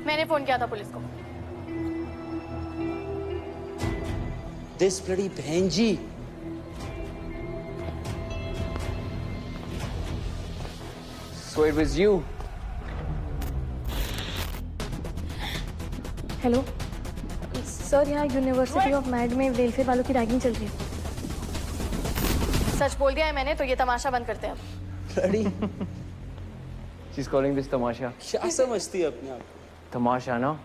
मैंने फोन किया था पुलिस को। This bloody बहन जी। So it was you. Hello sir, यहाँ यूनिवर्सिटी ऑफ मैड में वेलफेयर वालों की रैगिंग चल रही है। सच बोल दिया है मैंने, तो ये तमाशा बंद करते हैं अब। Bloody She's calling this तमाशा। क्या समझती है अपने आप को? तमाशा ना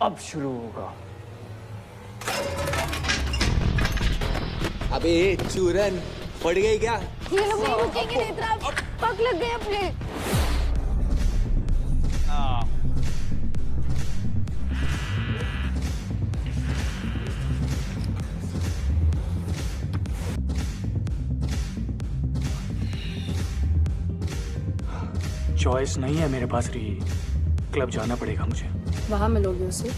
अब शुरू होगा। अबे चूरन पड़ गई क्या? ये लोग नहीं रुकेंगे, नहीं इतना पग लग गए अपने। चॉइस नहीं है मेरे पास रही, क्लब जाना पड़ेगा मुझे। वहाँ मिलोगे उसे?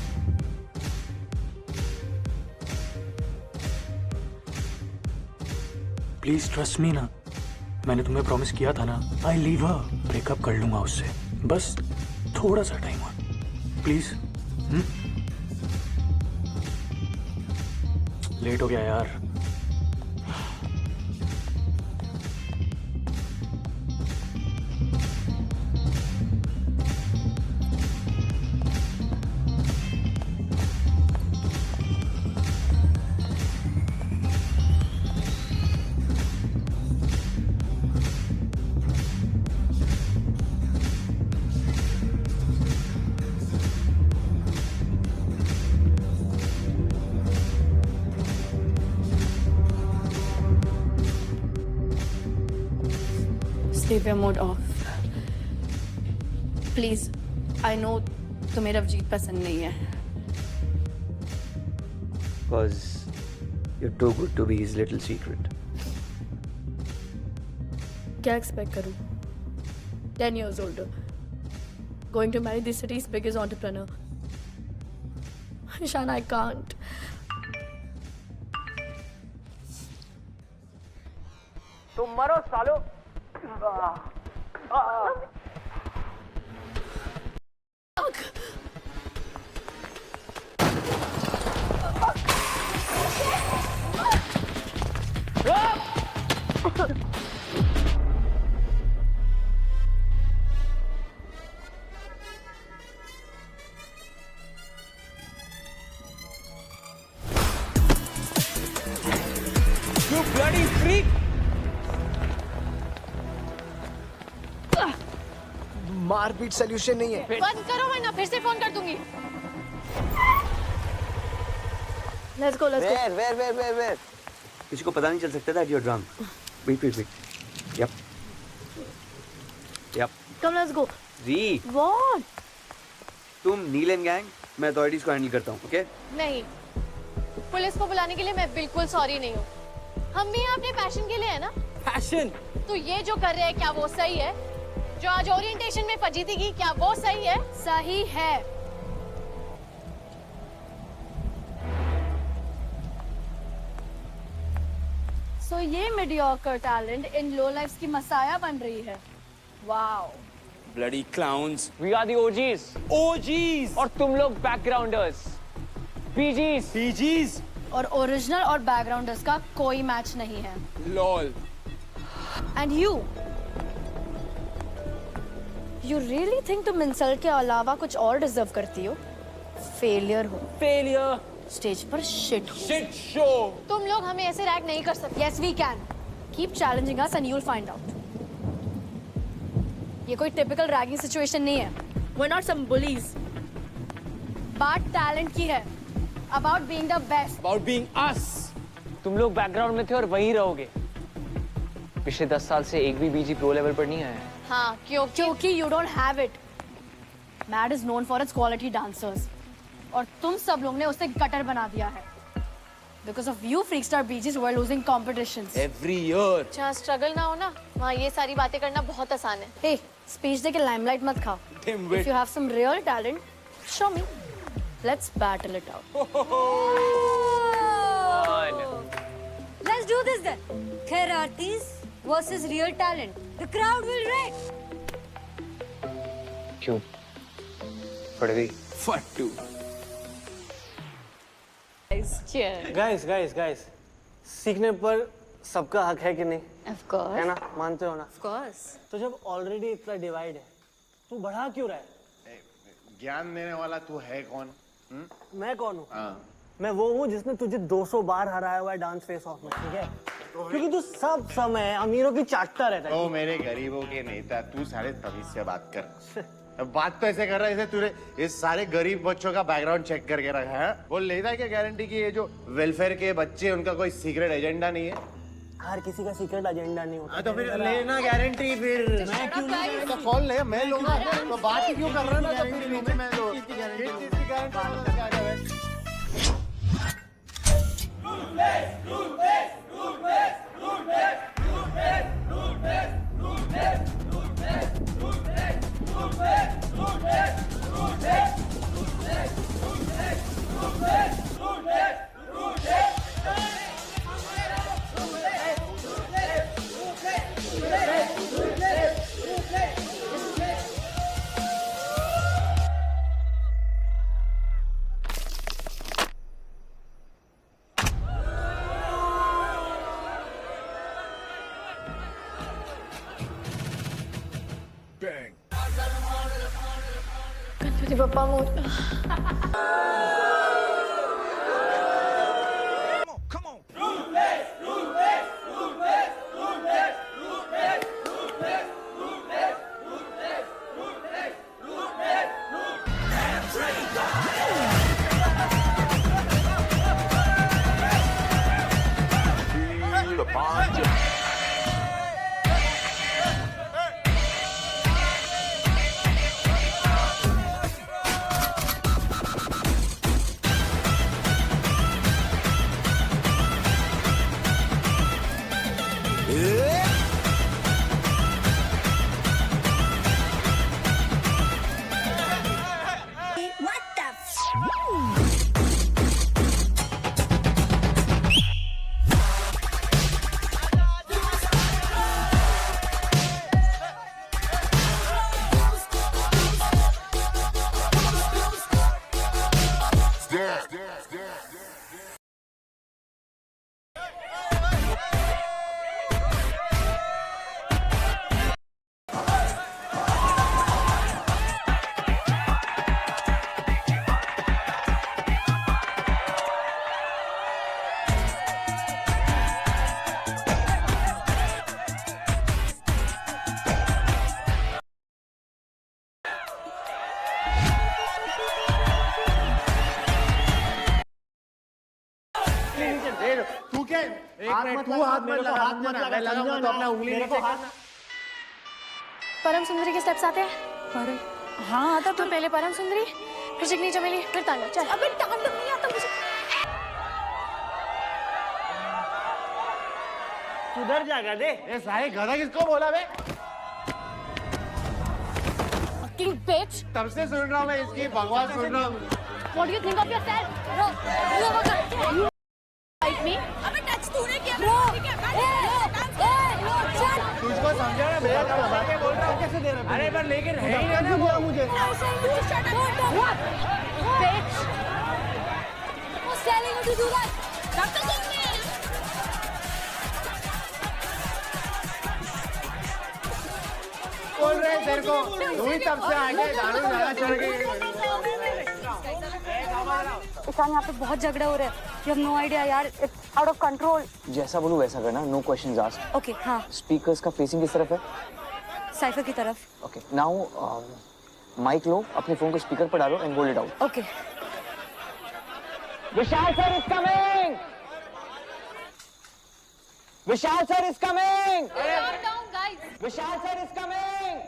प्लीज ट्रस्ट मी ना, मैंने तुम्हें प्रॉमिस किया था ना, आई लीव हर, ब्रेकअप कर लूंगा उससे, बस थोड़ा सा टाइम और प्लीज। लेट हो गया यार। Sleep your mode off. Please, I know तुम्हें रवजीत पसंद नहीं है। Because you're too good to be his little secret. क्या एक्सपेक्ट करूं? 10 years older, going to marry the city's biggest entrepreneur. Ishan, I can't. तुम मरो सालो। You bloody freak! मारपीट सोल्यूशन नहीं है। बंद करो वरना फिर से फोन कर दूंगी। Let's go, let's go. Where? किसी को पता नहीं चल सकता that you're drunk. Wait. Yep. Come, let's go. जी, What? तुम नील एंड गैंग, मैं अथॉरिटीज को हैंडल करता हूँ, ओके? नहीं, पुलिस को बुलाने के लिए मैं बिल्कुल सॉरी नहीं हूँ। हम भी यहाँ अपने पैशन के लिए है ना। Passion. तो ये जो कर रहे हैं क्या वो सही है? जो आज ओरिएंटेशन में फजीती की, क्या वो सही है? सही है। So ये mediocre talent in low lifes की मसाया बन रही है। Wow. Bloody clowns. We are the OGs. OGs. और तुम लोग बैकग्राउंडर्स, PGs. PGs. और ओरिजिनल और बैकग्राउंडर्स का कोई मैच नहीं है। LOL. And you really think तुम इंसल्ट के अलावा कुछ और डिजर्व करती हो? फेलियर हो। Failure. स्टेज पर शिट हो। Shit show. तुम लोग हमें ऐसे रैग नहीं कर सकते। Yes we can. Keep challenging us and you will find out. ये कोई टिपिकल रैगिंग सिचुएशन नहीं है। We are not some bullies. बात टैलेंट की है। About being the best. About being us. तुम लोग बैकग्राउंड में थे और वहीं रहोगे। पिछले 10 साल से एक भी बीजी प्रो लेवल पर नहीं आया है। हाँ, क्योंकि you don't have it. Mad is known for its quality dancers और तुम सब लोग ने उसे गटर बना दिया है। Because of you freakstar BGs who are losing competitions. Every year. जहाँ स्ट्रगल ना हो ना, वहाँ ये सारी बातें करना बहुत आसान है। Hey, स्पीच दे के लाइमलाइट मत खाओ। Dimwit. If you have some real talent, show me. Let's battle it out. Let's do this then. Khair versus real talent. The crowd will wreck. क्यों? पड़ गई। Fattu. गाइस सीखने पर सबका हक है कि नहीं? Of course. है ना, मानते हो ना? Of course. तो जब ऑलरेडी इतना डिवाइड है तू बढ़ा क्यों रहा है? ज्ञान देने वाला तू है कौन? मैं कौन हूँ? मैं वो हूँ जिसने तुझे 200 बार हराया हुआ है डांस फेस ऑफ में, ठीक है? क्योंकि तू सब समय अमीरों की चाटता रहता है। ओ मेरे गरीबों के नेता, तू सारे तमीज से बात कर। अब बात तो ऐसे कर रहा है जैसे तूने इस सारे गरीब बच्चों का बैकग्राउंड चेक करके रखा है। वो लेता है क्या गारंटी की ये जो वेलफेयर के बच्चे उनका कोई सीक्रेट एजेंडा नहीं है? हर किसी का सीक्रेट एजेंडा नहीं होता। तो फिर लेना गारंटी फिर मैं क्यों नहीं? तो कौन ले? मैं लूंगा। तो बात ही क्यों कर रहा है? तो फिर मैं तो किस चीज की गारंटी? गणपति बप्पा मोर। तू क्या? तू हाथ मत लगा, हाथ मत लगा, लगा मत अपना उंगली नीचे करना। परम सुंदरी के स्टेप्स आते हैं? परम हाँ आता। तो पहले परम सुंदरी, फिर चिकनी चमेली, फिर तांडव। चल। अबे तांडव नहीं आता मुझे। सुधर जाएगा दे। ए साले गधा किसको बोला बे? Fucking bitch! तब से सुन रहा हूँ मैं इसकी बकवास सुन रहा हूँ। What do you think of yourself? Bro, you fight me? अबे टच तूने किया। Bro, तुझको समझा ना भैया? क्या बोल रहा हूँ? कैसे दे रहा है? अरे पर लेकिन है ही ना वो मुझे। What? Bitch! Who's telling you to do that? Dr. Singh! बोल रहे हैं तेरे को, तू ही तब से आगे दारू ज्यादा चढ़ गई। ईशान यहाँ पे बहुत झगड़ा हो रहा है। You have no idea यार, it's out of control. जैसा बोलूं वैसा करना, नो क्वेश्चंस आस्क्ड। Okay, हाँ, स्पीकर्स का फेसिंग किस तरफ है? साइफर की तरफ। ओके, नाउ माइक लो, अपने फोन को स्पीकर पर डालो and hold it out. Okay. Vishal sir is coming! Vishal sir is coming! Calm down, guys. Vishal sir is coming!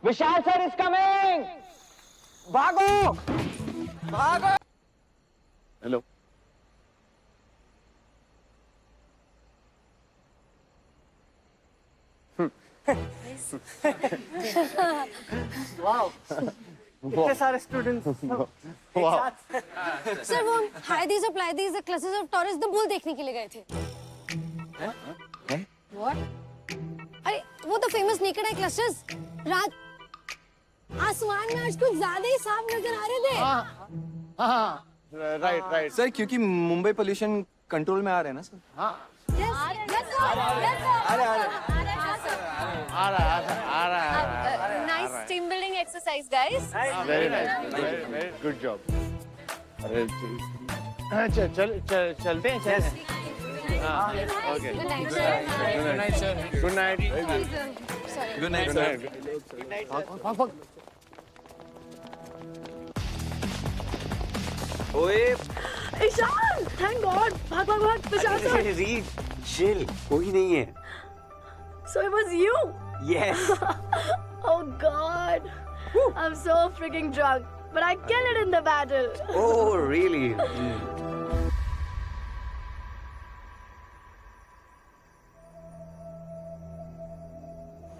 Vishal sir is coming! भागो! भागो! हेलो। इतने सारे स्टूडेंट्स सर वो हाइडीज और Pleiades the classes of Taurus the bull देखने के लिए गए थे। What? अरे वो तो फेमस नेकेड आई क्लस्टर्स राज आसमान में आज कुछ ज्यादा ही साफ नजर आ रहे थे। हाँ राइट राइट सर क्योंकि मुंबई पोल्यूशन कंट्रोल में आ रहे हैं ना सर। आ रहा है nice team building exercise guys. Very nice very good job. अरे चलते हैं okay good night sir. Good night good night sir. ओए ईशान, थैंक गॉड, भाग भाग भाग, विशाल सर। रीड चिल, कोई नहीं है। So it was you? Yes. Oh God, I'm so freaking drunk, but I killed it in the battle. Oh really?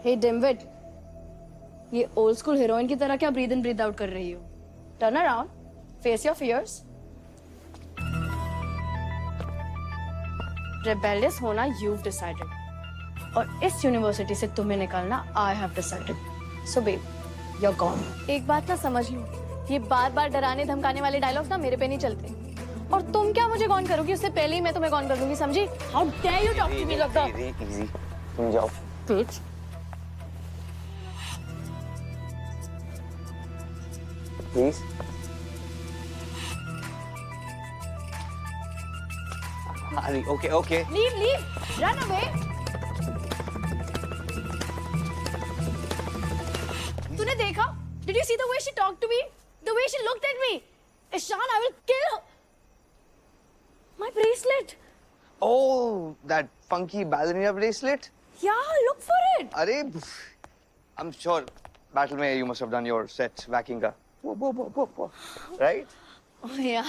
Hey Dimwit, ये old school heroine की तरह क्या breathe in breathe out कर रही हो? Turn around, face your fears. Rebellious होना you've decided, और इस यूनिवर्सिटी से तुम्हें निकालना I have decided. So babe, you're gone. एक बात ना समझ लो, ये बार-बार डराने धमकाने वाले डायलॉग्स ना मेरे पे नहीं चलते. और तुम क्या मुझे कौन करोगी, उससे पहले ही मैं तुम्हें कौन कर दूंगी, समझी? How dare you talk to me like that? Easy. तुम जाओ. Bitch. Please. Hari, okay. Leave, run away. तूने देखा? Did you see the way she talked to me? The way she looked at me? Ishan, I will kill her. My bracelet. Oh, that funky ballerina bracelet? Yeah, look for it. Arey, I'm sure battle में you must have done your set whacking का. Whoa. Right? Oh yeah.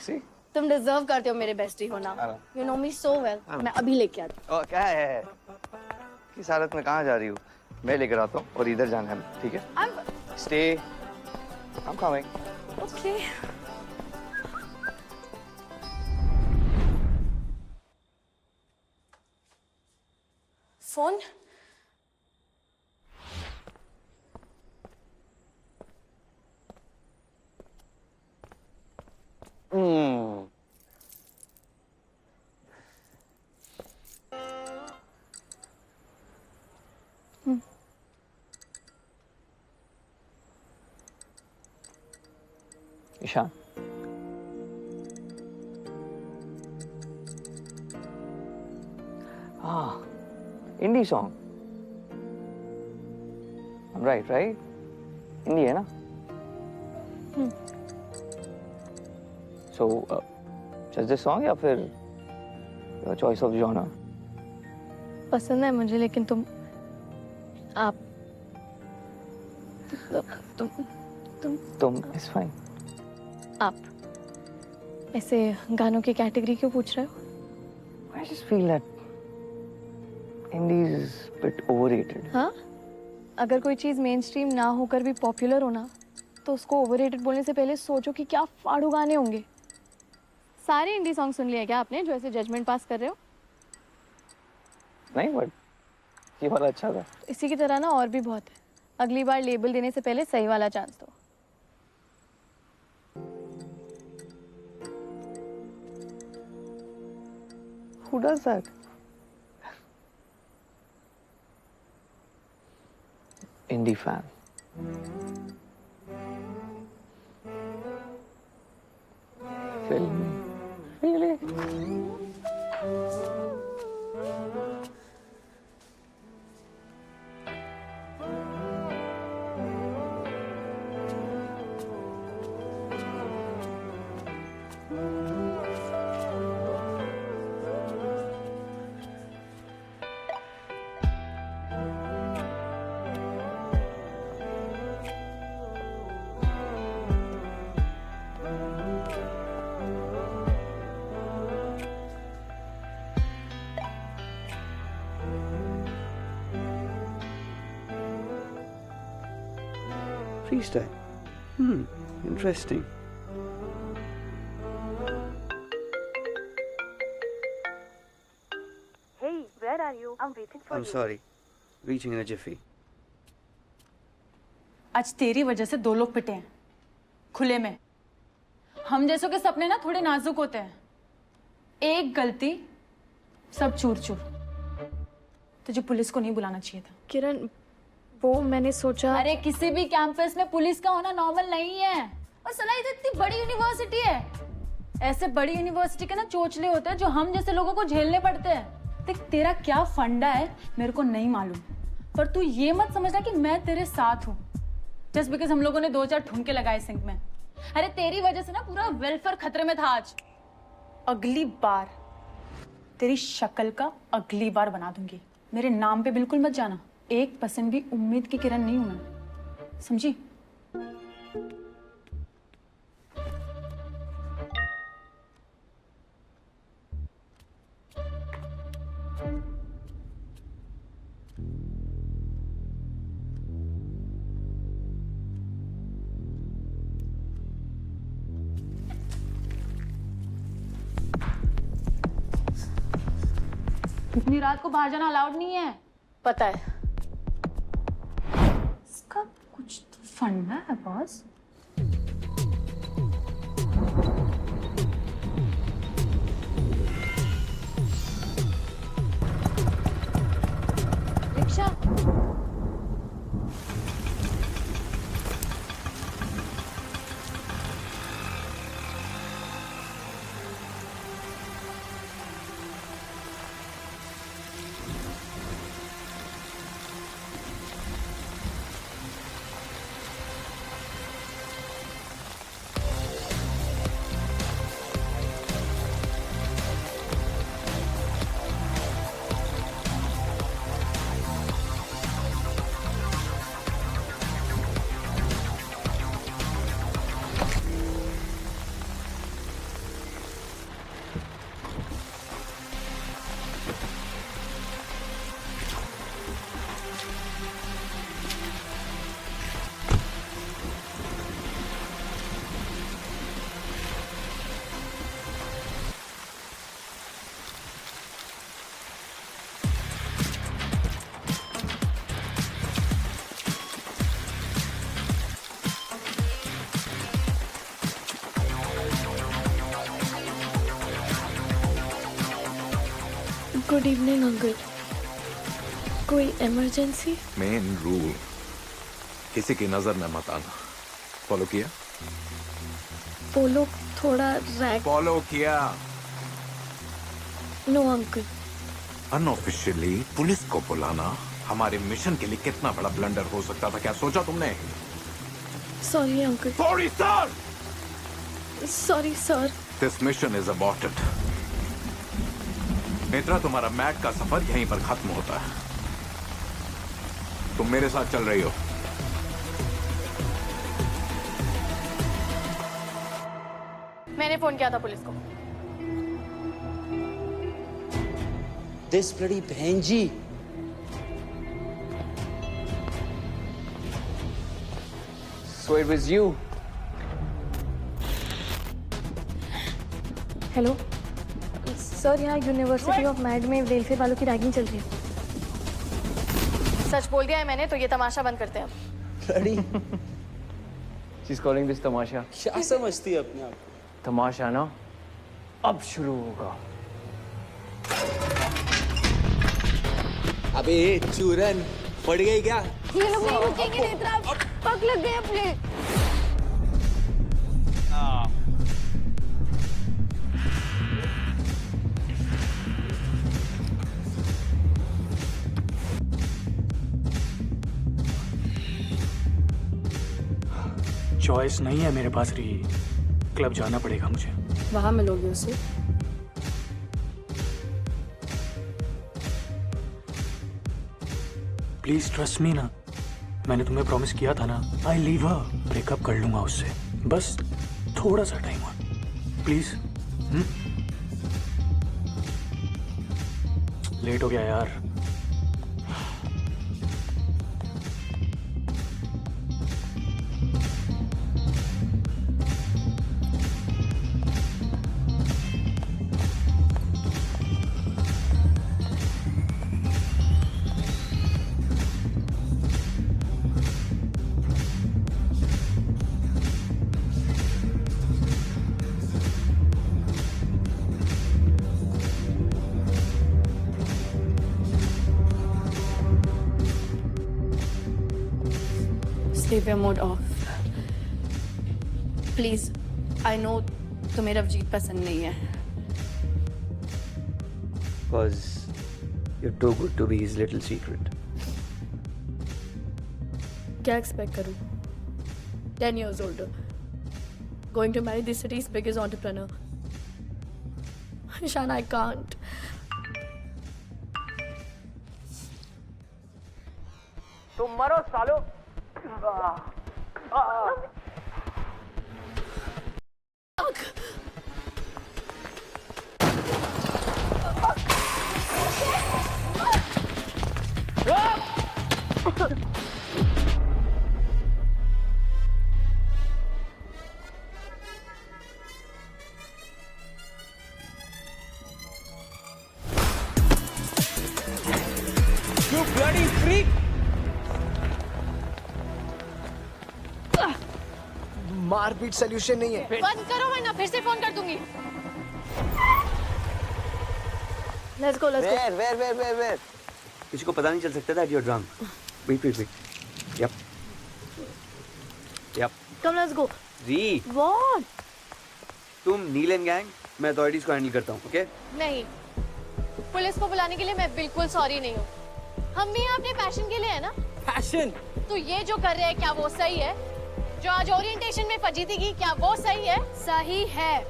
See? तुम deserve करते हो मेरे bestie होना. You know me so well. मैं अभी लेके आती हूँ. Oh, क्या है? किस हालत में कहाँ जा रही हूँ? मैं लेकर आता हूँ और इधर जाना है, ठीक है? Stay. I'm coming. Okay. Phone? Ishaan. Indie song. I'm right? Indie है ना? So, just this song या फिर your choice of genre? पसंद है मुझे, लेकिन आप तुम is fine. आप ऐसे गानों की कैटेगरी क्यों पूछ रहे हो? I just feel that indie is a bit overrated. हाँ, अगर कोई चीज मेन स्ट्रीम ना होकर भी पॉपुलर हो ना, तो उसको ओवररेटेड बोलने से पहले सोचो कि क्या फाड़ू गाने होंगे. सारे इंडी सॉन्ग सुन लिए क्या आपने जो ऐसे जजमेंट पास कर रहे हो? नहीं, बट ये वाला अच्छा था. इसी की तरह ना और भी बहुत है. अगली बार लेबल देने से पहले सही वाला चांस दो. Who does that? Indie fan. Film. Really? Freestyle. Interesting. Hey, where are you? I'm waiting for you. I'm sorry. Reaching in a jiffy. आज तेरी वजह से 2 लोग पिटे हैं खुले में। हम जैसों के सपने ना थोड़े नाजुक होते हैं, एक गलती सब चूर चूर। तुझे पुलिस को नहीं बुलाना चाहिए था। किरण, वो मैंने सोचा। अरे किसी भी कैंपस में पुलिस का होना नॉर्मल नहीं है। और सला ये तो इतनी बड़ी यूनिवर्सिटी है, ऐसे बड़ी यूनिवर्सिटी के ना चोचले होते हैं जो हम जैसे लोगों को झेलने पड़ते हैं। देख तेरा क्या फंडा है मेरे को नहीं मालूम, पर तू ये मत समझना कि मैं तेरे साथ हूँ जस्ट बिकॉज हम लोगों ने 2-4 ठुमके लगाए सिंक में। अरे तेरी वजह से ना पूरा वेलफेयर खतरे में था आज। अगली बार तेरी शक्ल का अगली बार बना दूंगी। मेरे नाम पे बिल्कुल मत जाना। 1% भी उम्मीद की किरण नहीं हूं मैं, समझी? इतनी रात को बाहर जाना अलाउड नहीं है। पता है। इसका कुछ तो फंडा है boss. Rickshaw. Good evening uncle. कोई इमरजेंसी? मेन रूल, किसी की नजर में मत आना। फॉलो किया? वो लोग थोड़ा रैक। फॉलो किया? No uncle. अनऑफिशियली पुलिस को बुलाना हमारे मिशन के लिए कितना बड़ा ब्लंडर हो सकता था, क्या सोचा तुमने? Sorry uncle. Sorry sir. Sorry sir. This mission is aborted. Netra, तुम्हारा मैट का सफर यहीं पर खत्म होता है। तुम मेरे साथ चल रही हो। मैंने फोन किया था पुलिस को। This bloody बहन जी। So it was you. Hello sir, यहाँ यूनिवर्सिटी ऑफ मैड में वेलफेयर वालों की रैगिंग चल रही है। सच बोल दिया है मैंने, तो ये तमाशा बंद करते हैं अब। Bloody, She's calling this तमाशा। क्या समझती है अपने आप? तमाशा ना अब शुरू होगा। अबे चूरन, पड़ गई क्या? ये लोग नहीं रुकेंगे नेत्रा, पग लग गए अपने। चॉइस नहीं है मेरे पास रही, क्लब जाना पड़ेगा मुझे। वहां मिलोगे उसे? प्लीज ट्रस्ट मी ना, मैंने तुम्हें प्रॉमिस किया था ना, आई लीव हर, ब्रेकअप कर लूंगा उससे। बस थोड़ा सा टाइम और प्लीज। लेट हो गया यार। Behavior mode off. Please, I know तुम्हें रवजीत पसंद नहीं है. Because you're too good to be his little secret. क्या expect करूँ? 10 years older, going to marry the city's biggest entrepreneur. Ishan, I can't. तुम मरो सालो. You bloody freak! मारपीट सोल्यूशन नहीं है. बंद करो वरना फिर से फोन कर दूंगी. Let's go, let's go. Where? किसी को पता नहीं चल सकता that you're drunk. Wait. Yep. Come, let's go. जी, What? तुम नील एंड गैंग, मैं अथॉरिटीज को हैंडल करता हूँ, ओके? नहीं, पुलिस को बुलाने के लिए मैं बिल्कुल सॉरी नहीं हूँ. हम भी यहाँ अपने पैशन के लिए है ना. Passion! तो ये जो कर रहे हैं क्या वो सही है? जो आज ओरिएंटेशन में फजीती की क्या वो सही है? सही है.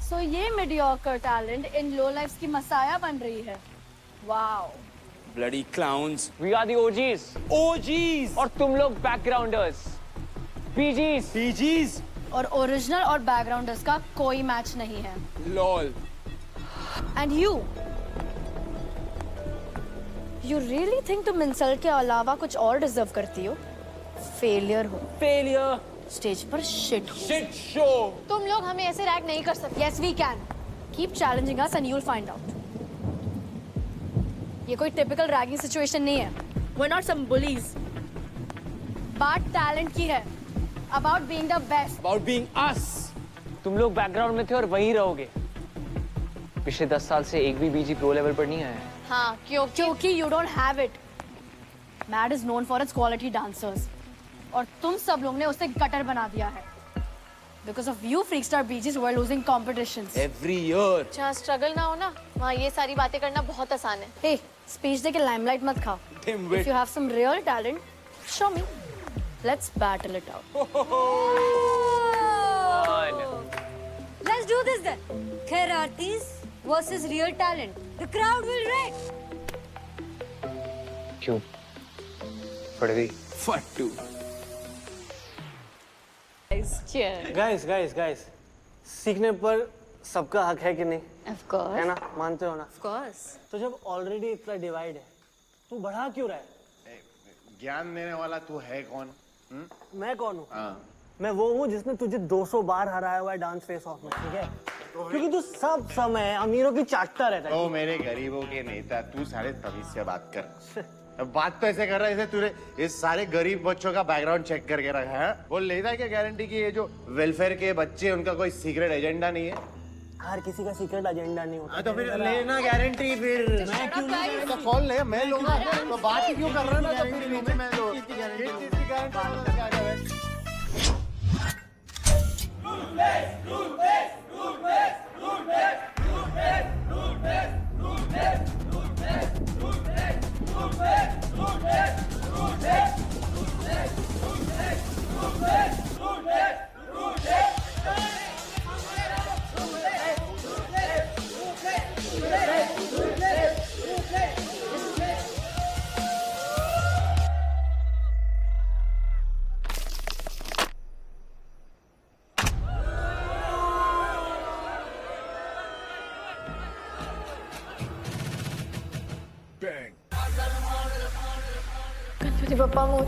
So ये mediocre talent इन low lives की मसाया बन रही है. Wow. Bloody clowns. We are the OGs. OGs! और तुम लोग बैकग्राउंडर्स. PGs. PGs! और ओरिजिनल और बैकग्राउंडर्स का कोई मैच नहीं है. LOL. And you really think तुम इंसल्ट के अलावा कुछ और डिजर्व करती हो? फेलियर हो. Failure. स्टेज पर शिट हो. Shit show. तुम लोग हमें ऐसे रैग नहीं कर सकते. Yes, we can. Keep challenging us and you'll find out. ये कोई टिपिकल रैगिंग सिचुएशन नहीं है. We're not some bullies. बात टैलेंट की है. About being the best. About being us. तुम लोग बैकग्राउंड में थे और वहीं रहोगे. पिछले 10 साल से एक भी बीजी प्रो लेवल पर नहीं आया है. हाँ, क्योंकि you don't have it. Mad is known for its quality dancers. और तुम सब लोग ने उसे गटर बना दिया है. Because of you freakstar BGs who are losing competitions. Every year. जहाँ स्ट्रगल ना हो ना, वहाँ ये सारी बातें करना बहुत आसान है. Hey, स्पीच दे के लाइमलाइट मत खाओ. Dimwit. If you have some real talent, show me. Let's battle it out. Let's do this then. Karatis versus real talent. The crowd will wreck. क्यों? पड़ गई. Fattu. गाइस. सीखने पर सबका हक है कि नहीं? Of course. है ना? मानते हो ना? Of course. तो जब ऑलरेडी इतना डिवाइड है, तू बढ़ा क्यों रहा है? ज्ञान देने वाला तू है कौन? मैं कौन हूँ? हाँ. मैं वो हूँ जिसने तुझे 200 बार हराया हुआ है डांस फेस ऑफ में, ठीक है? क्योंकि तू सब समय अमीरों की चाटता रहता है. ओ मेरे गरीबों के नेता, तू सारे तमीज से बात कर. अब बात तो ऐसे कर रहा है जैसे तूने इस सारे गरीब बच्चों का बैकग्राउंड चेक करके रखा है. वो लेता है क्या गारंटी की ये जो वेलफेयर के बच्चे उनका कोई सीक्रेट एजेंडा नहीं है? हर किसी का सीक्रेट एजेंडा नहीं होता. तो फिर लेना गारंटी. फिर मैं क्यों नहीं? तो कौन ले? मैं लूंगा. तो बात ही क्यों कर रहा है? गारंटी नहीं. मैं लो. किस चीज की गारंटी? क्या है? गणपति बप्पा मोर.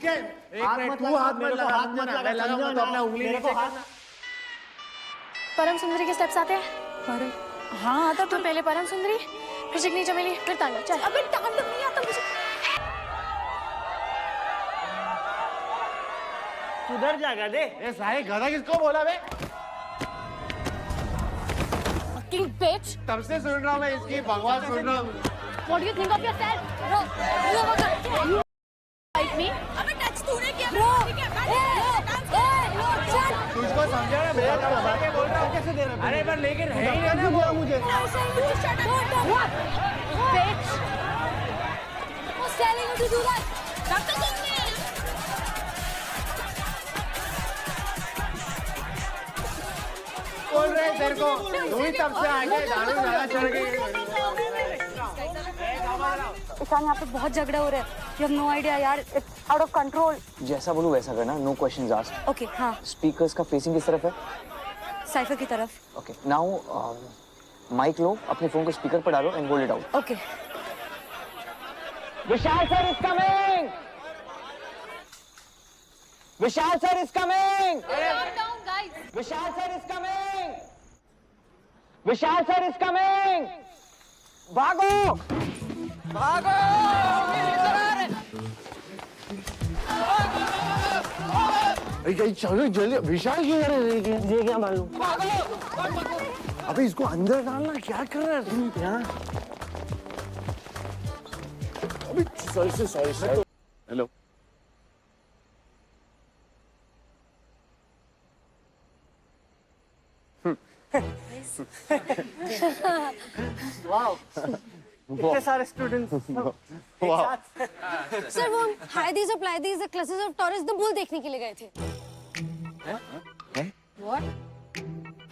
है एक मिनट तू हाथ मत लगा मैं लगाऊंगा तो अपना उंगली नीचे करना। परम सुंदरी के स्टेप्स आते हैं। हाँ आता। तो पहले परम सुंदरी, फिर चिकनी चमेली, फिर तांडव। चल। अबे तांडव नहीं आता मुझे। सुधर जाएगा दे। ये सारे गधा किसको बोला बे? Fucking bitch! तब से सुन रहा हूँ मैं इसकी बकवास सुन रहा हूँ। What do you think of yourself? Bro, you fight me? अबे टच तूने किया। Bro, तुझको समझा ना मेरा काम बता के बोल रहा हूँ कैसे दे रहा है? अरे पर लेकिन है ही नहीं ना वो मुझे। What? Bitch! Who's telling you to do that? Dr. Sundari! बोल रहे हैं तेरे को तू ही तब से आगे दारू ज्यादा चढ़ गई। ईशान यहाँ पे बहुत झगड़ा हो रहा है। You have no idea यार, it's out of control. जैसा बोलूं वैसा करना, नो क्वेश्चंस आस्क्ड। Okay, हाँ, स्पीकर्स का फेसिंग किस तरफ है? साइफर की तरफ। ओके नाउ माइक लो, अपने फोन को स्पीकर पर डालो and hold it out. Okay. Vishal sir is coming! Vishal sir is coming! Vishal sir is coming! Vishal sir is coming! भागो! भागो! चलो जल्दी विशाल क्यों ये क्या मालूम। अबे इसको अंदर डालना क्या कर रहा है तुम यहाँ? अबे सॉरी हेलो इतने सारे स्टूडेंट्स सर वो हाइडीज और Pleiades the classes of Taurus the bull देखने के लिए गए थे। What?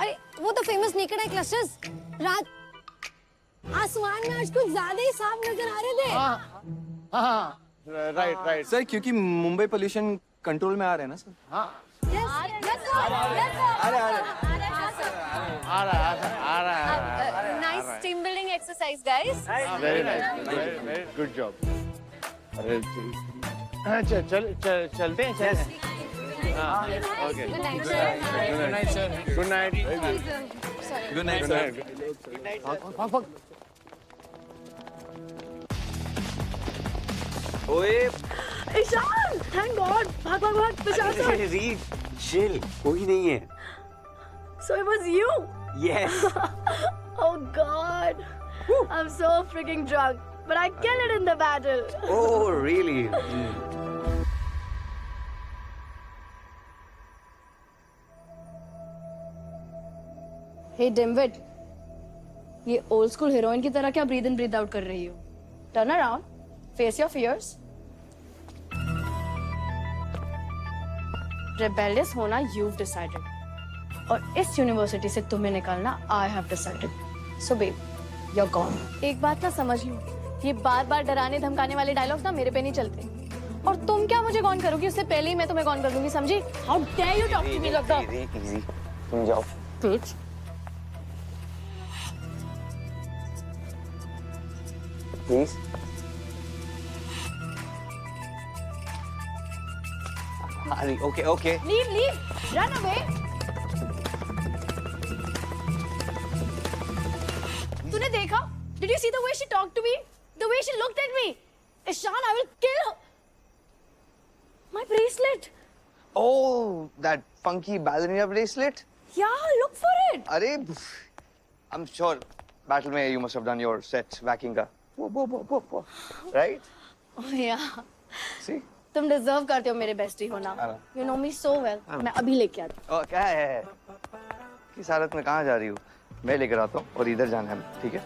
अरे वो तो फेमस नेकेड आई क्लस्टर्स। रात आसमान में आज कुछ ज्यादा ही साफ नजर आ रहे थे। हाँ राइट सर क्योंकि मुंबई पोल्यूशन कंट्रोल में आ रहे हैं ना सर। हाँ आ रहा है nice team building exercise guys. Very good job. अरे चलते हैं okay good night sir. Good night good night sir. ओए ईशान, थैंक गॉड। भाग भाग भाग। विशाल सर। रीड चिल, कोई नहीं है। So it was you? Yes Oh God! I'm so freaking drunk, but I killed it in the battle. Oh really Hey Dimwit, ये old school heroine की तरह क्या breathe in breathe out कर रही हो? Turn around, face your fears. Rebellious होना you've decided, और इस यूनिवर्सिटी से तुम्हें निकालना I have decided. So babe, you're gone. एक बात ना समझ लो, ये बार बार डराने धमकाने वाले डायलॉग्स ना मेरे पे नहीं चलते। और तुम क्या मुझे कौन करोगी, उससे पहले ही मैं तुम्हें कौन कर दूंगी, समझी? How dare you talk to me like that? Easy तुम जाओ। Bitch. प्लीज अरे okay okay Leave, leave, run away. तूने देखा? Did you see the way she talked to me? The way she looked at me? Ishan, I will kill her. My bracelet. Oh, that funky ballerina bracelet? Yeah, look for it. अरे I'm sure battle में you must have done your set whacking का right? Oh yeah. See? तुम deserve करते हो मेरे bestie होना। You know me so well. मैं अभी लेके आती हूँ। क्या है किस हालत में कहाँ जा रही हूँ? मैं लेकर आता हूँ और इधर जाना है ठीक है?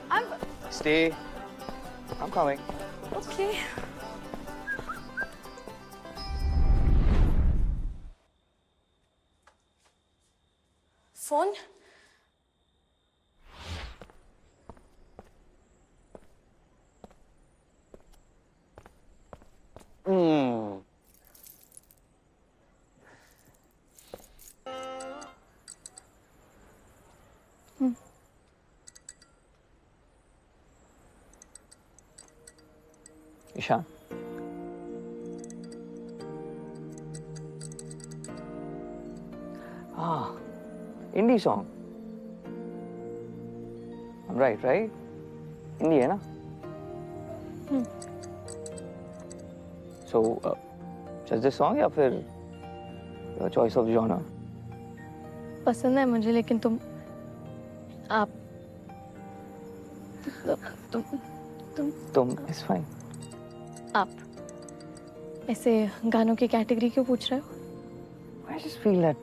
Stay. I'm coming. Okay. Phone? Ishaan Hindi song. I'm right, right? Hindi है ना? So, just this song या फिर your choice of genre? पसंद है मुझे, लेकिन आप तुम is fine. आप ऐसे गानों की कैटेगरी क्यों पूछ रहे हो? I just feel that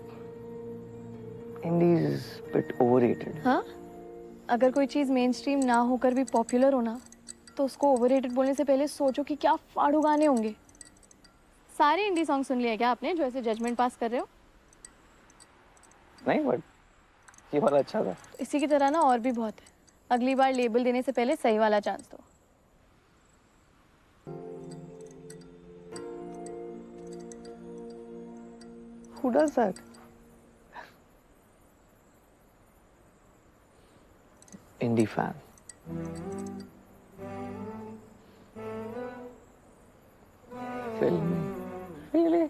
Hindi is a bit overrated. हाँ, अगर कोई चीज़ मेन स्ट्रीम ना होकर भी पॉपुलर हो ना, तो उसको ओवररेटेड बोलने से पहले सोचो कि क्या फाड़ू गाने होंगे. सारे हिंदी सॉन्ग सुन लिए क्या आपने जो ऐसे जजमेंट पास कर रहे हो? नहीं, बट ये वाला अच्छा था. इसी की तरह ना और भी बहुत है. अगली बार लेबल देने से पहले सही वाला चांस दो. Who does that? Indie fan. Filmy. Really?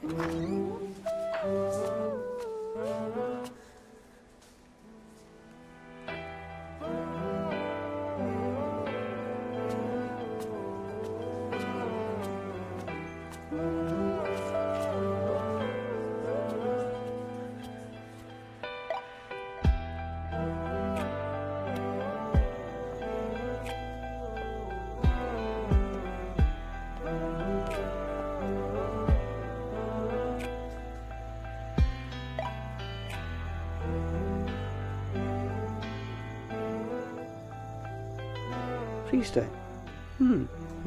Freestyle.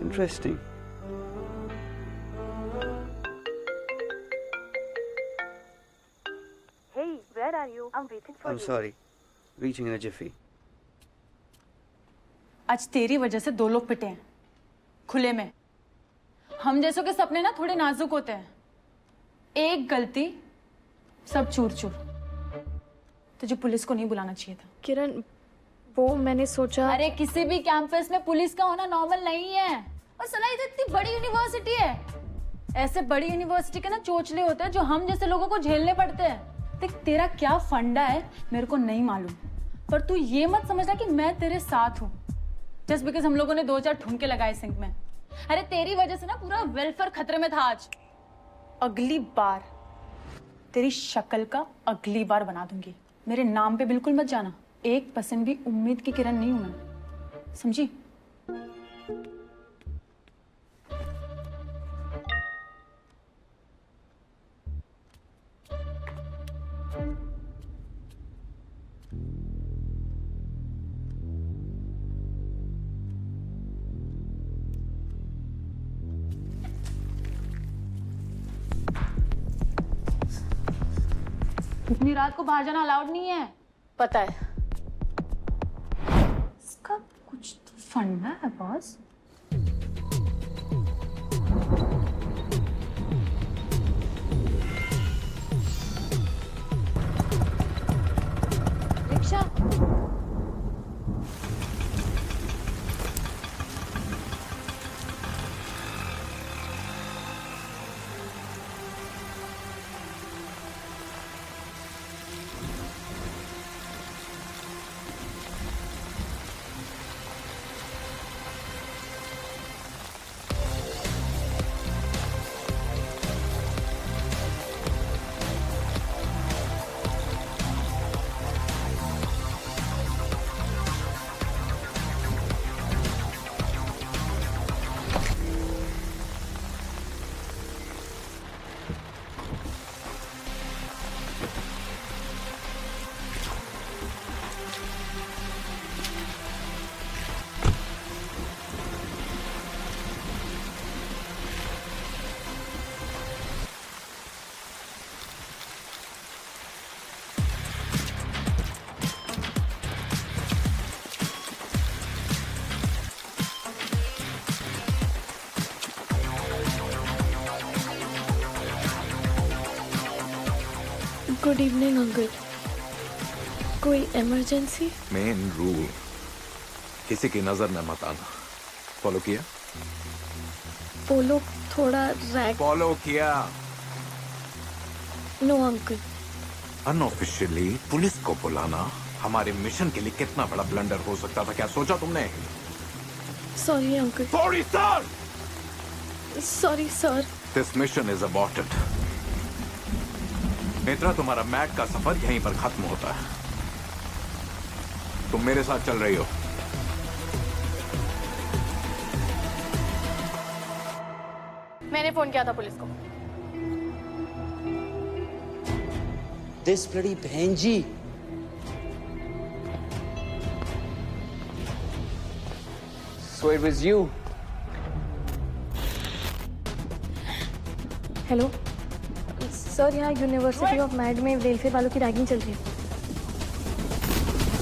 Interesting. Hey, where are you? I'm waiting for I'm sorry. Reaching in a jiffy. आज तेरी वजह से 2 लोग पिटे हैं खुले में. हम जैसों के सपने ना थोड़े नाजुक होते हैं. एक गलती सब चूर चूर. तुझे पुलिस को नहीं बुलाना चाहिए था. किरण, वो मैंने सोचा. अरे किसी भी कैंपस में पुलिस का होना नॉर्मल नहीं है. और सला ये तो इतनी बड़ी यूनिवर्सिटी है. ऐसे बड़ी यूनिवर्सिटी के ना चोचले होते हैं जो हम जैसे लोगों को झेलने पड़ते हैं. देख तेरा क्या फंडा है मेरे को नहीं मालूम, पर तू ये मत समझना कि मैं तेरे साथ हूँ जस्ट बिकॉज हम लोगों ने 2-4 ठुमके लगाए सिंक में. अरे तेरी वजह से ना पूरा वेलफेयर खतरे में था आज. अगली बार तेरी शक्ल का अगली बार बना दूंगी. मेरे नाम पे बिल्कुल मत जाना. 1% भी उम्मीद की किरण नहीं हूं मैं, समझी? इतनी रात को बाहर जाना अलाउड नहीं है. पता है. इसका कुछ तो फंडा है boss. Rickshaw. Good evening uncle. कोई इमरजेंसी? मेन रूल, किसी की नजर में मत आना. फॉलो किया? वो लोग थोड़ा रैग. फॉलो किया? नो अंकल, अनऑफिशियली पुलिस को बुलाना हमारे मिशन के लिए कितना बड़ा ब्लंडर हो सकता था, क्या सोचा तुमने? Sorry uncle. Sorry sir. Sorry sir. This mission is aborted. Netra, तुम्हारा मैट का सफर यहीं पर खत्म होता है। तुम मेरे साथ चल रही हो। मैंने फोन किया था पुलिस को। This bloody बहन जी। So it was you. Hello sir, यहाँ यूनिवर्सिटी ऑफ मैड में वेलफेयर वालों की रैगिंग चल रही है।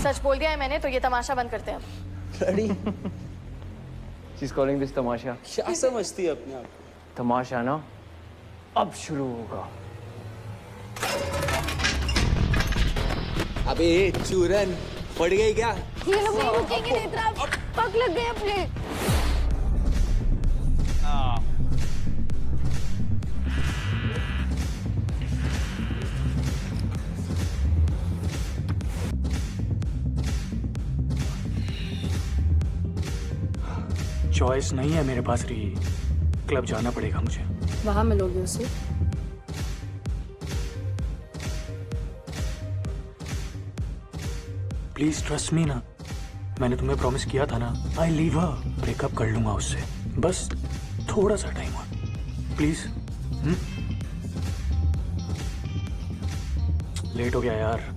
सच बोल दिया है मैंने, तो ये तमाशा बंद करते हैं अब। Bloody She's calling this तमाशा। क्या समझती है अपने आप? तमाशा ना अब शुरू होगा। अबे चूरन, पड़ गई क्या? ये लोग नहीं रुकेंगे नेत्रा, पग लग गए अपने। चॉइस नहीं है मेरे पास रही, क्लब जाना पड़ेगा मुझे। वहां मिलोगे उसे? प्लीज ट्रस्ट मी ना, मैंने तुम्हें प्रॉमिस किया था ना, आई लीव हर, ब्रेकअप कर लूंगा उससे, बस थोड़ा सा टाइम और प्लीज। लेट हो गया यार।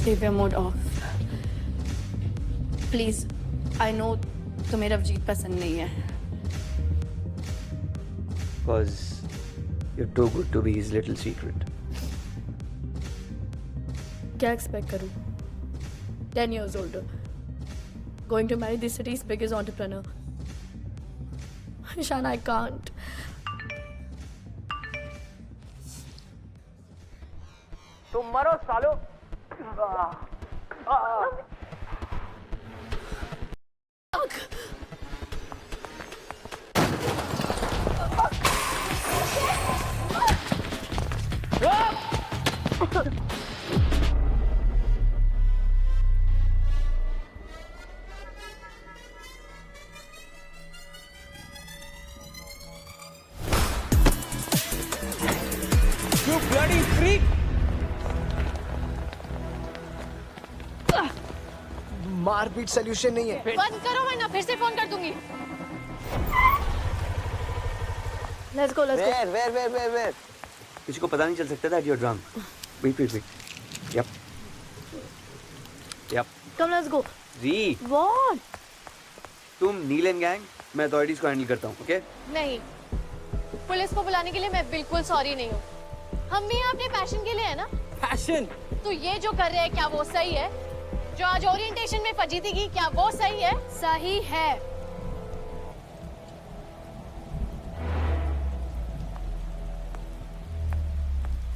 Sleepwear mode off. Please, I know तुम्हें रवजीत पसंद नहीं है। Because you're too good to be his little secret. क्या एक्सपेक्ट करूं? 10 years older, going to marry the city's biggest entrepreneur. Ishan, I can't. तुम मरो सालो। You bloody freak! मारपीट सोल्यूशन नहीं है। बंद करो वरना फिर से फोन कर दूंगी। Let's go, let's go. Where? किसी को पता नहीं चल सकता that you're drunk. Wait. Yep. Come, let's go. जी, What? तुम नील एंड गैंग, मैं अथॉरिटीज को हैंडल करता हूँ, ओके? नहीं, पुलिस को बुलाने के लिए मैं बिल्कुल सॉरी नहीं हूँ। हम भी यहाँ अपने पैशन के लिए है ना। Passion? तो ये जो कर रहे हैं क्या वो सही है? जो आज ओरिएंटेशन में फजीती की, क्या वो सही है? सही है।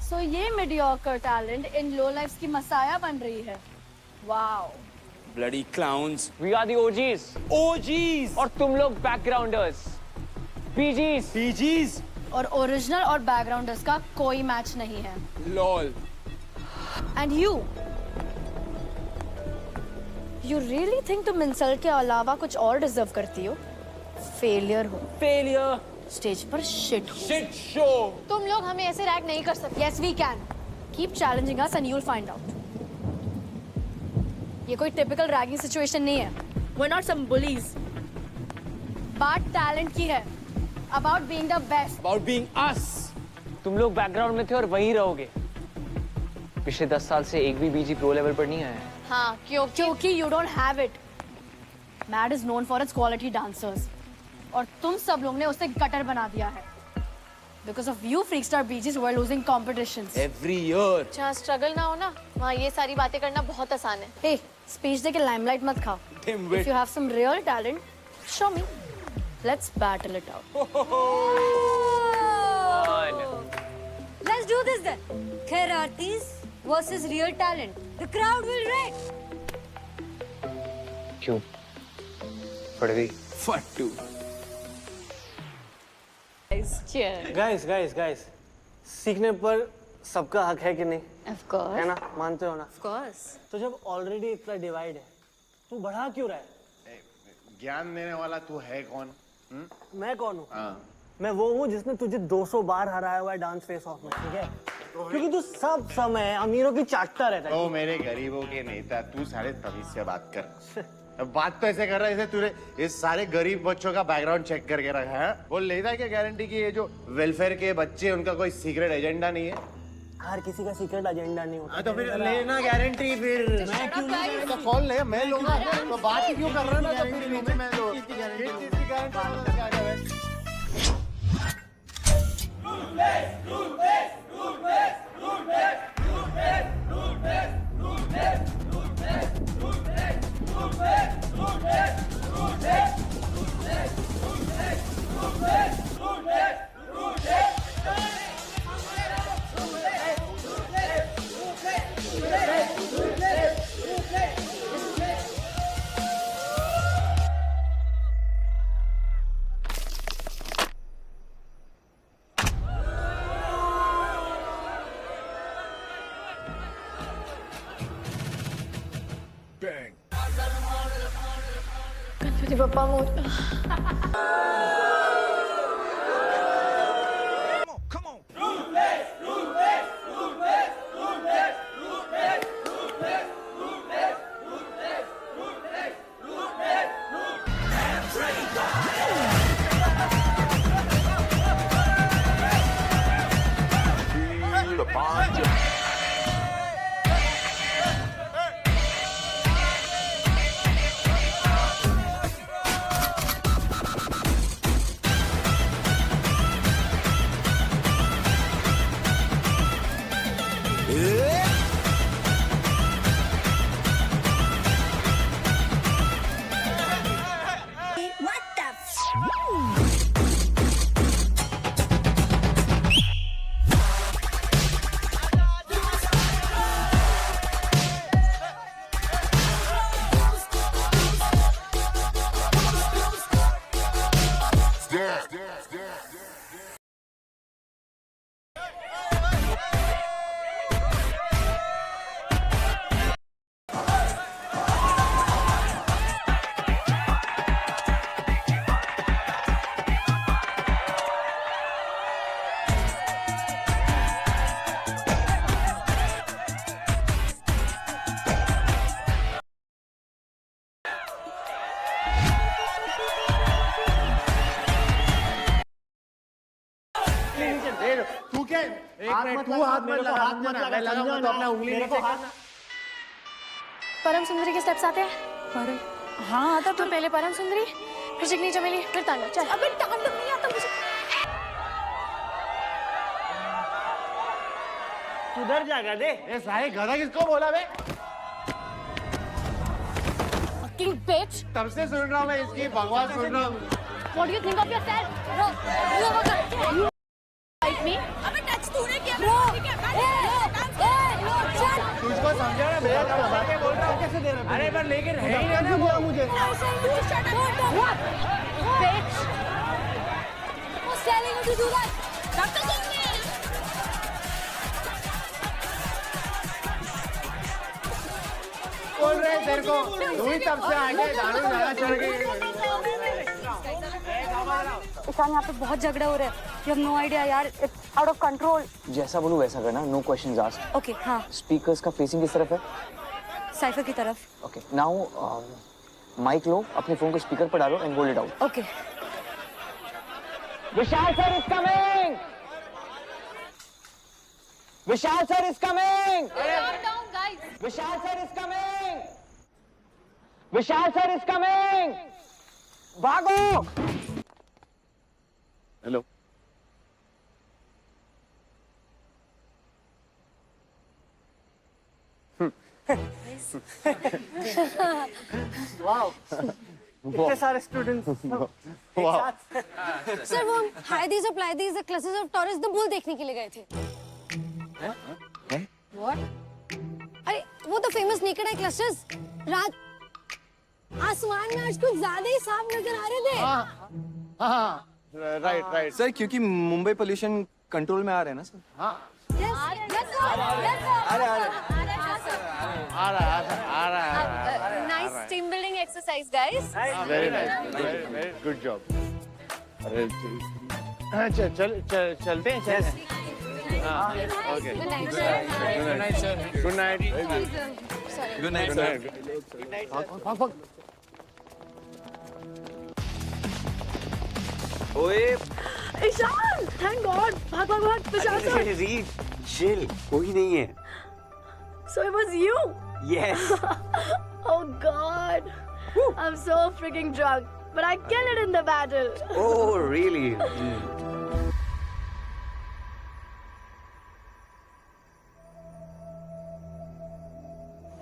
सो ये mediocre talent in low lifes की मसाया बन रही है। Wow. Bloody clowns. We are the OGs. OGs. और तुम लोग बैकग्राउंडर्स, PGs. PGs. और ओरिजिनल और बैकग्राउंडर्स का कोई मैच नहीं है। LOL. And you really think तुम इंसल्ट के अलावा कुछ और डिजर्व करती हो? फेलियर हो। Failure. स्टेज पर शिट हो। Shit show. तुम लोग हमें ऐसे रैग नहीं कर सकते। Yes we can. Keep challenging us and you will find out. ये कोई टिपिकल रैगिंग सिचुएशन नहीं है। We are not some bullies. बात टैलेंट की है। About being the best. About being us. तुम लोग बैकग्राउंड में थे और वहीं रहोगे। पिछले 10 साल से एक भी बीजी प्रो लेवल पर नहीं आया है। हाँ, क्योंकि you don't have it. Mad is known for its quality dancers और तुम सब लोग ने उसे गटर बना दिया है Because of you freakstar BGs who are losing competitions. Every year. जहाँ स्ट्रगल ना हो ना, वहाँ ये सारी बातें करना बहुत आसान है. Hey, speech दे के limelight मत खाओ. Dimwit. If you have some real talent, show me. Let's battle it out. Let's do this then. Kherartis versus real talent. The crowd will wreck. क्यों? पड़वी? Fattu. गाइस सीखने पर सबका हक है कि नहीं? Of course. है ना? मानते हो ना? Of course. तो जब ऑलरेडी इतना डिवाइड है, तू बढ़ा क्यों रहा है? ज्ञान देने वाला तू है कौन? मैं कौन हूँ? हाँ। मैं वो हूँ जिसने तुझे 200 बार हराया हुआ है डांस फेस ऑफ में, ठीक है? क्योंकि तू सब समय अमीरों की चाटता रहता है. ओ मेरे गरीबों के नेता, तू सारे तमीज से बात कर. बात तो ऐसे कर रहा है जैसे तूने इस सारे गरीब बच्चों का बैकग्राउंड चेक करके रखा है. वो लेता है क्या गारंटी की ये जो वेलफेयर के बच्चे उनका कोई सीक्रेट एजेंडा नहीं है? हर किसी का सीक्रेट एजेंडा नहीं होता. तो फिर लेना गारंटी फिर. मैं क्यों नहीं? तो कौन ले? मैं लूंगा. तो बात ही क्यों कर रहा है? गारंटी मैं लो. किस चीज की गारंटी? क्या है? गणपति बप्पा मोरया. तू क्या? एक मिनट, तू हाथ मत लगा. हाथ मत लगा. लगाऊंगा तो अपना उंगली नीचे करना. परम सुंदरी के स्टेप्स आते हैं. पर हाँ आता तो पहले परम सुंदरी, फिर चिकनी चमेली, फिर तांडव. चल. अबे तांडव नहीं आता मुझे. सुधर जाएगा दे. ये सारे गधा किसको बोला बे? Fucking bitch! तब से सुन रहा हूँ मैं इसकी बकवास सुन रहा हूँ. What do you think of yourself? You fight me? अबे टच तूने किया. नो चल. तुझको समझा ना मेरा काम बातें बोल रहा हूँ. कैसे दे रहा? अरे पर लेकिन है ही ना वो मुझे. What? Bitch! Who's telling you to do that? Dr. Sundari. बोल रहे हैं तेरे को. तू ही तब से आगे दारू ज्यादा चढ़ गई. ईशान यहाँ पे बहुत झगड़ा हो रहा है. You have no idea यार. It's out of control. जैसा बोलूं वैसा करना. No questions asked. Okay हाँ. स्पीकर्स का फेसिंग किस तरफ है? साइफर की तरफ. ओके. नाउ माइक लो, अपने फोन को स्पीकर पर डालो and hold it out. Okay. Vishal sir is coming. Vishal sir is coming. Vishal sir is coming. Vishal sir is coming. भागो. हेलो. वाओ, इतने सारे स्टूडेंट्स एक साथ। सर वो हाइडीज और Pleiades the classes of Taurus the bull देखने के लिए गए थे। व्हाट? अरे वो तो फेमस नेकेड आई क्लस्टर्स रात आसमान में आज कुछ ज्यादा ही साफ नजर आ रहे थे। हाँ राइट राइट सर क्योंकि मुंबई पोल्यूशन कंट्रोल में आ रहे हैं ना सर। हाँ nice team building exercise guys. Very nice good job. अरे चलते हैं okay good night sir. Good night good night sir. ओए ईशान, थैंक गॉड, भाग भाग भाग, बचा सर। रीड चिल, कोई नहीं है। So it was you? Yes Oh God, I'm so freaking drunk, but I killed it in the battle. Oh really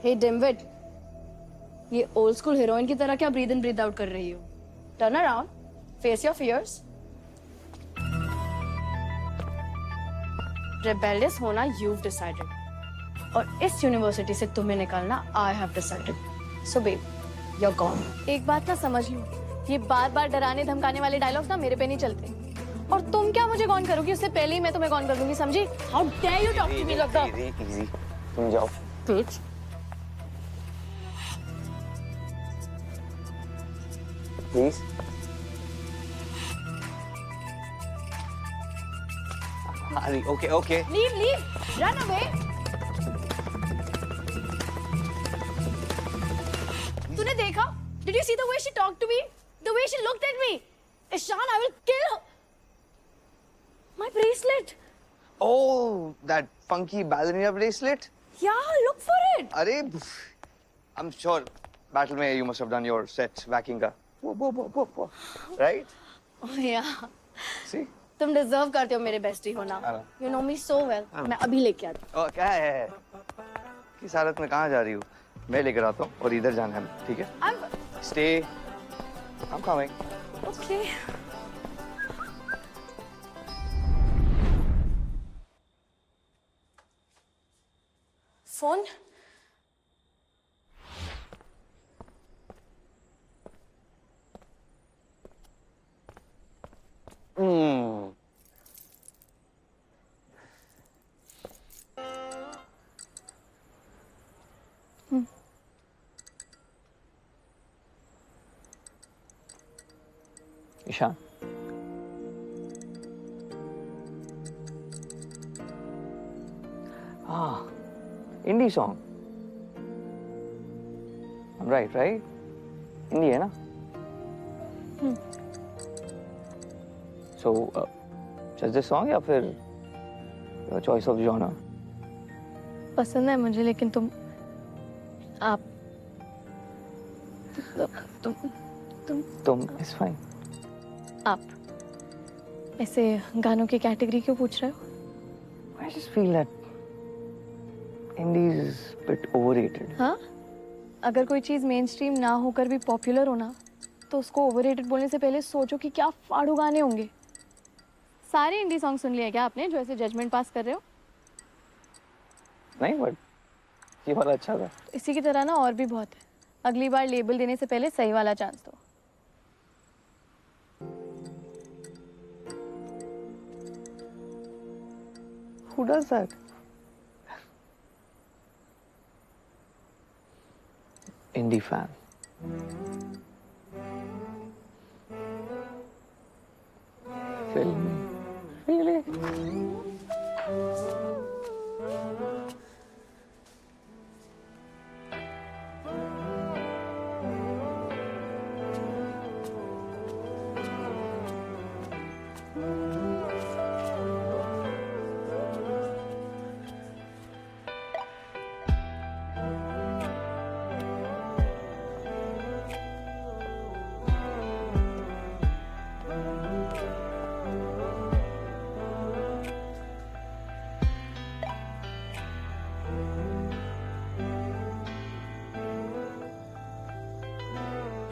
hey dimwit, ये old school heroine की तरह क्या ब्रीथ इन ब्रीथ आउट कर रही हो? Turn around, face your fears. Rebellious होना you've decided, और इस यूनिवर्सिटी से तुम्हें निकालना I have decided. So babe, you're gone. एक बात ना समझ लो, ये बार बार डराने धमकाने वाले डायलॉग्स ना मेरे पे नहीं चलते। और तुम क्या मुझे कौन करोगी, उससे पहले ही मैं तुम्हें कौन कर दूंगी, समझी? How dare you talk to me like that? Easy तुम जाओ Bitch. प्लीज। अरे okay okay Leave, leave, run away. तूने देखा? Did you see the way she talked to me? The way she looked at me? Ishan, I will kill her. My bracelet. Oh, that funky ballerina bracelet. Yeah, look for it. अरे, I'm sure battle में you must have done your set whacking का. Right? Oh yeah. See? तुम deserve करते हो मेरे bestie होना। You know me so well. मैं अभी लेके आती हूँ। क्या है? किस हालत में कहाँ जा रही हूँ? मैं लेकर आता हूँ और इधर जाना है, ठीक है? Stay. I'm coming. Okay. Phone? Ishaan. Indie song. I'm right? Indie है ना? So, just this song या फिर your choice of genre? पसंद है मुझे, लेकिन तुम आप तुम is fine. आप ऐसे गानों की कैटेगरी क्यों पूछ रहे हो? I just feel that indie is a bit overrated. हाँ, अगर कोई चीज मेन स्ट्रीम ना होकर भी पॉपुलर हो ना, तो उसको ओवररेटेड बोलने से पहले सोचो कि क्या फाड़ू गाने होंगे। सारे इंडी सॉन्ग सुन लिए क्या आपने जो ऐसे जजमेंट पास कर रहे हो? नहीं, बट ये वाला अच्छा था. इसी की तरह ना और भी बहुत है। अगली बार लेबल देने से पहले सही वाला चांस दो। Who does that? Indie fan. Film. Really?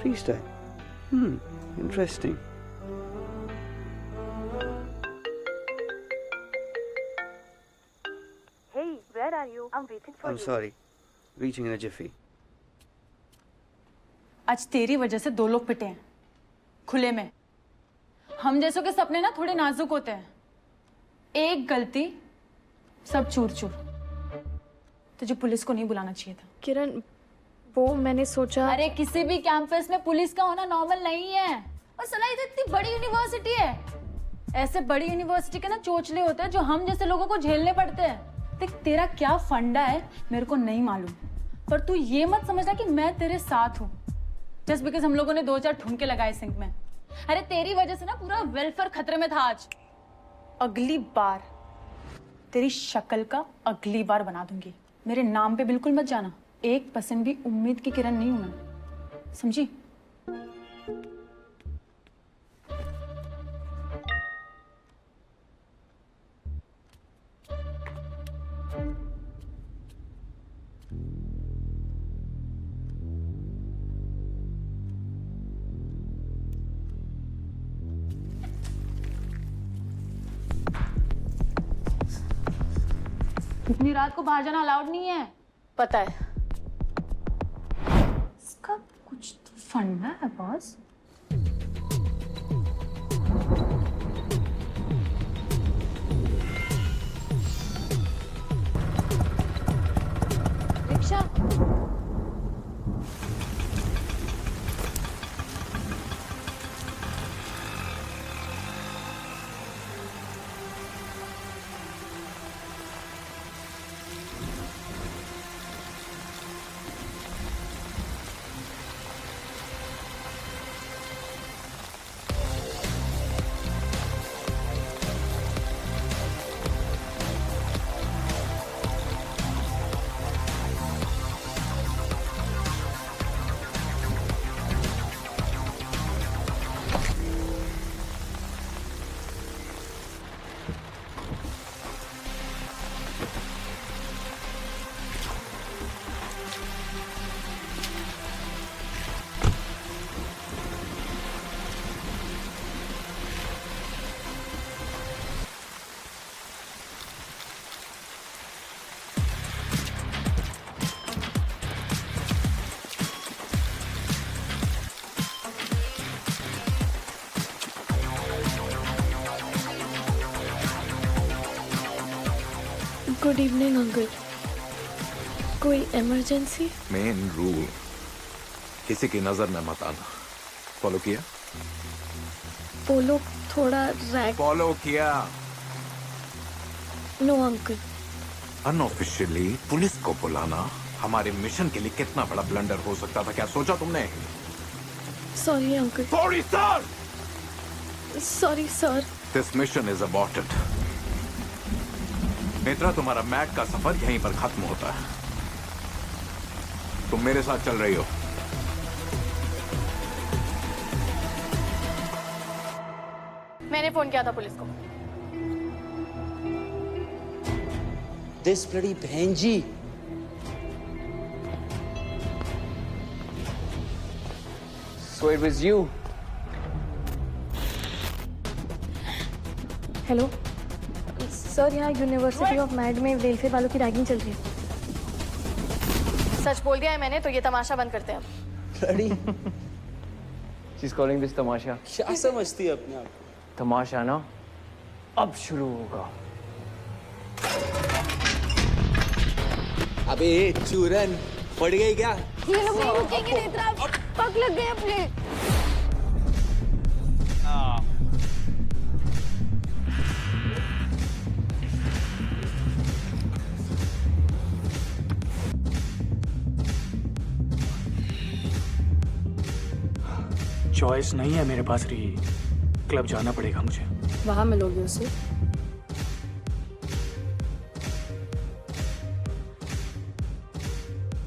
freestyle. Interesting. Hey, where are you? I'm waiting for I'm sorry. Reaching in a jiffy. आज तेरी वजह से 2 लोग पिटे हैं खुले में। हम जैसों के सपने ना थोड़े नाजुक होते हैं, एक गलती सब चूर चूर। तुझे पुलिस को नहीं बुलाना चाहिए था। किरण, वो मैंने सोचा। अरे किसी भी कैंपस में पुलिस का होना नॉर्मल नहीं है। और सला ये इतनी बड़ी यूनिवर्सिटी है, ऐसे बड़ी यूनिवर्सिटी के ना चोचले होते हैं जो हम जैसे लोगों को झेलने पड़ते हैं। देख तेरा क्या फंडा है मेरे को नहीं मालूम, पर तू ये मत समझना कि मैं तेरे साथ हूँ जस्ट बिकॉज हम लोगों ने 2-4 ठुमके लगाए सिंक में। अरे तेरी वजह से ना पूरा वेलफेयर खतरे में था आज। अगली बार तेरी शक्ल का अगली बार बना दूंगी। मेरे नाम पे बिल्कुल मत जाना। 1% भी उम्मीद की किरण नहीं हूं मैं, समझी? इतनी रात को बाहर जाना अलाउड नहीं है, पता है। इसका कुछ तो फंडा है boss. Rickshaw. Good evening uncle. कोई इमरजेंसी? मेन रूल, किसी की नजर में मत आना। फॉलो किया? वो लोग थोड़ा रैक। फॉलो किया? No uncle. अनऑफिशियली पुलिस को बुलाना हमारे मिशन के लिए कितना बड़ा ब्लंडर हो सकता था, क्या सोचा तुमने? Sorry uncle. Sorry sir. Sorry sir. This mission is aborted. Netra, तुम्हारा मैट का सफर यहीं पर खत्म होता है। तुम मेरे साथ चल रही हो। मैंने फोन किया था पुलिस को। This bloody बहन जी। So it was you. Hello sir, यहाँ यूनिवर्सिटी ऑफ मैड में वेलफेयर वालों की रैगिंग चल रही है। सच बोल दिया है मैंने, तो ये तमाशा बंद करते हैं अब। Bloody, She's calling this तमाशा। क्या समझती है अपने आप? तमाशा ना अब शुरू होगा। अबे चूरन, पड़ गई क्या? ये लोग नहीं रुकेंगे नेत्रा, पग लग गए अपने। चॉइस नहीं है मेरे पास रही, क्लब जाना पड़ेगा मुझे। वहां मिलोगे उसे?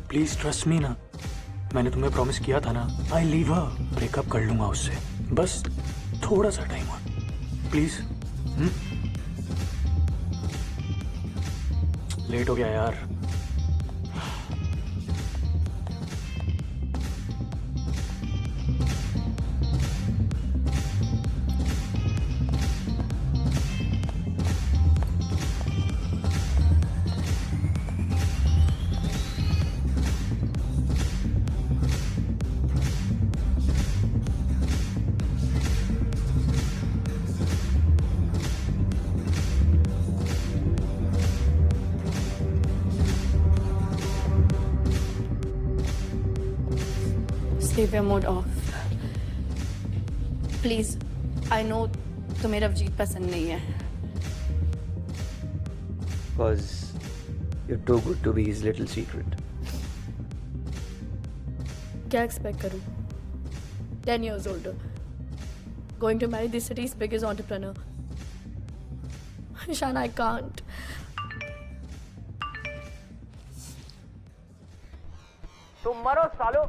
प्लीज ट्रस्ट मी ना, मैंने तुम्हें प्रॉमिस किया था ना, आई लीव हर, ब्रेकअप कर लूंगा उससे, बस थोड़ा सा टाइम और प्लीज। लेट हो गया यार। Behavior mode off. Please, I know तुम्हें रवजीत पसंद नहीं है. Because you're too good to be his little secret. क्या expect करूँ? 10 years older, going to marry the city's biggest entrepreneur. Ishan, I can't. तुम मरो सालो.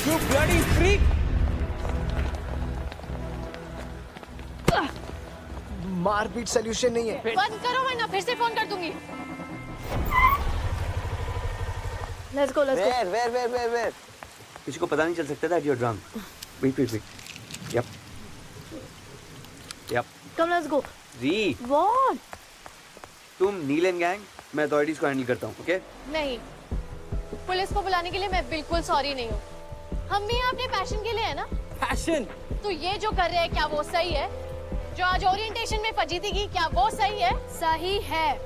You bloody freak! मारपीट सोल्यूशन नहीं है. बंद करो वरना फिर से फोन कर दूंगी. Let's go. Where? किसी को पता नहीं चल सकता that you're drunk. Wait. Yep. Come, let's go. जी, What? तुम नील एंड गैंग, मैं अथॉरिटीज को हैंडल करता हूँ, ओके? नहीं, पुलिस को बुलाने के लिए मैं बिल्कुल सॉरी नहीं हूँ. हम भी यहाँ अपने पैशन के लिए है ना. Passion! तो ये जो कर रहे हैं क्या वो सही है? जो आज ओरिएंटेशन में फजीती की क्या वो सही है? सही है.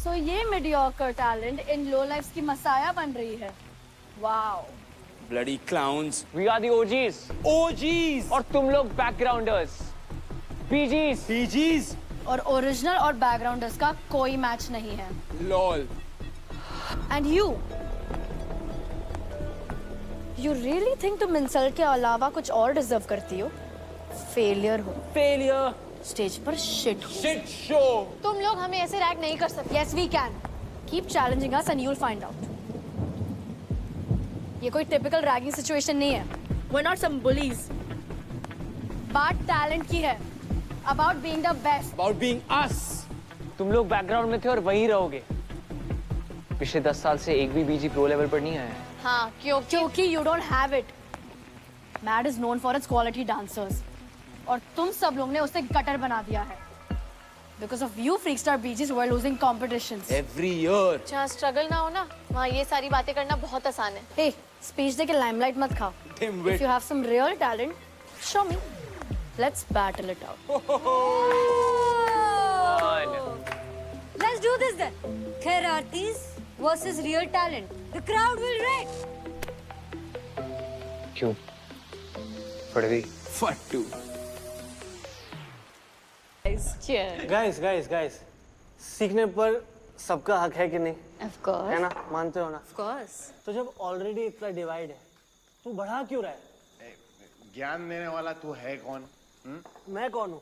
So ये mediocre talent इन low lives की मसाया बन रही है. Wow. Bloody clowns. We are the OGs. OGs! और तुम लोग बैकग्राउंडर्स. PGs. PGs! और ओरिजिनल और बैकग्राउंडर्स का कोई मैच नहीं है. LOL. And you really think तुम इंसल्ट के अलावा कुछ और डिजर्व करती हो? फेलियर हो. Failure. स्टेज पर शिट हो. Shit show. तुम लोग हमें ऐसे रैग नहीं कर सकते. Yes, we can. Keep challenging us and you'll find out. ये कोई typical ragging situation नहीं है. We're not some bullies. बात talent की है. About being the best. About being us. तुम लोग बैकग्राउंड में थे और वहीं रहोगे. पिछले 10 साल से एक भी बीजी प्रो लेवल पर नहीं आया है. हाँ, क्योंकि you don't have it. Mad is known for its quality dancers. और तुम सब लोग ने उसे गटर बना दिया है. Because of you freakstar BGs who are losing competitions. Every year. जहाँ स्ट्रगल ना हो ना, वहाँ ये सारी बातें करना बहुत आसान है. Hey, speech दे के limelight मत खाओ. Dimwit. If you have some real talent, show me. Let's battle it out. Let's do this then. Kherartis versus real talent. The crowd will wreck. क्यों? फड़वी. Fattu. गाइस. सीखने पर सबका हक है कि नहीं? Of course. है ना? मानते हो ना? Of course. तो जब ऑलरेडी इतना डिवाइड है, तू बढ़ा क्यों रहा है? ज्ञान देने वाला तू है कौन? मैं कौन हूँ?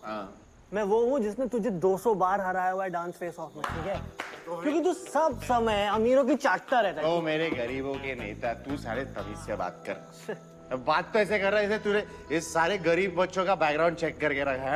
मैं वो हूँ जिसने तुझे 200 बार हराया हुआ है डांस फेस ऑफ में, ठीक है? क्योंकि तू सब समय अमीरों की चाटता रहता है. ओ मेरे गरीबों के नेता, तू सारे तमीज से बात कर. बात तो ऐसे कर रहा है जैसे तूने इस सारे गरीब बच्चों का बैकग्राउंड चेक करके रखा है.